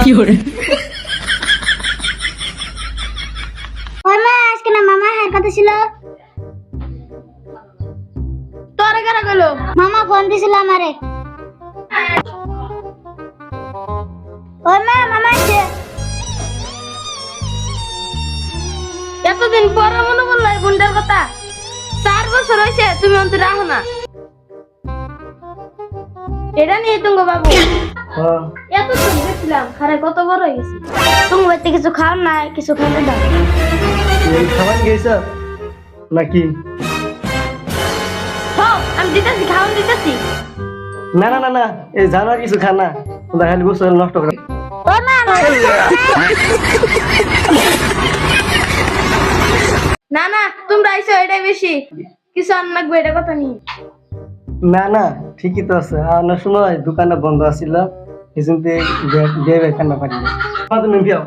ওই মা আজকে না মামা হার কথা ছিল তোরে কারা গেল? মামা ফোন দিছিল আমারে ওই মা মামা আছে এতদিন পরে মনে পড়লো এই বোনটার কথা। 4 বছর হয়েছে তুমি অন্তত রাখো না। এটা নিয়ে তুমি বাবু এত তো দেখছিলাম খারে কত বড় হয়ে গেছে। তুমি বাড়িতে কিছু খাও না কিছু খেতে দাও এই খাবার গেছ নাকি? হ্যাঁ আমি দিতেছি, খাওয়ান দিতেছি। না না না না, এই জানোয়ার কিছু খা না, তোমরা খালি বসে নষ্ট করে। ওই মা না না তোমরা আইসো এটাই বেশি, কিছু আর লাগবে এটা কথা নিয়ে। না না ঠিকই তো আছে, আনার সময় দোকানটা বন্ধ আছিল, এই জন্য বিয়ে খান্না পারি তুমি বিয়াও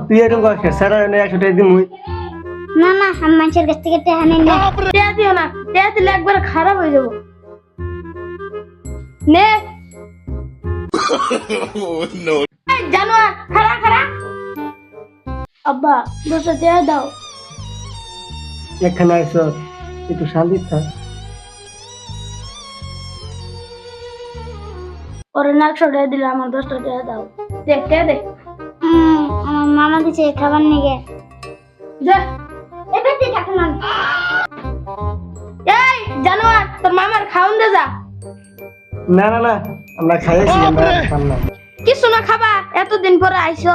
তুই এরকম কর স্যার 100 টাকা দিন মুই। না না আমি মানুষের কাছ থেকে টাকা নিই না টেয়া দিও না, টেয়া দিলে একবার খারাপ হয়ে যাবো। নে এই জানোয়ার খারা খারা। আব্বা বসে টেয়া দাও। এখানে আইসো একটু শান্তি থাক। ওরে 100 টাকা দিলে আমার 10 টাকা দাও। দেখ টেয়া দে। আমার মামা দিছে খাবার নিয়ে যা এবার দিয়ে টাকা না এই জানোয়ার তোর মামার খাওন দে যা। না না না আমরা খাইছি, আমরা খাম না। কিছু না খাবা, এতদিন পরে আইছো।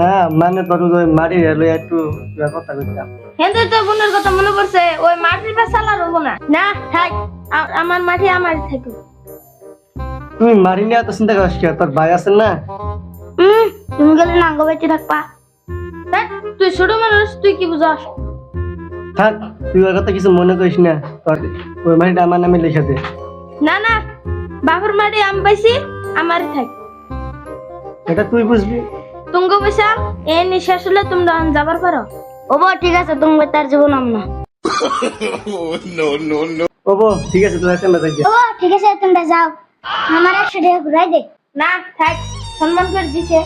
না মানে তোর ওই মারি এলো একটু কথা কইতাম। হেন্দে তো বোনের কথা মনে পড়ছে, ওই মাটির পেছালা রবো না। না থাক, আমার মাটি আমার থাকো। তুই মারি নিয়ে এত চিন্তা করিস কি? তোর ভাই আছেন না? তুমি গেলে না গোবাইতে থাকবা দেখ তুই ছোট মানুষ, তুই কি বুঝাস? থাক, তুই ওর কথা কিছু মনে করিস না, তোর ওই মাটিটা আমার নামে লিখে দে। না না বাপের মাটি আমি পাইছি, আমারই থাক। এটা তুই বুঝবি। তুঙ্গ পয়সা এ নিঃশ্বাস হলে তোমরা যাবার পারো। ও বউ ঠিক আছে তুমি তার জীবন আমরা ও বো ঠিক আছে, তুই আসেন বাজাই ও ঠিক আছে তোমরা যাও আমার 100 টাকা ঘুরাই দে না থাক, সম্মান করে দিছে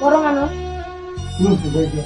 বড় মানুষ। গিয়া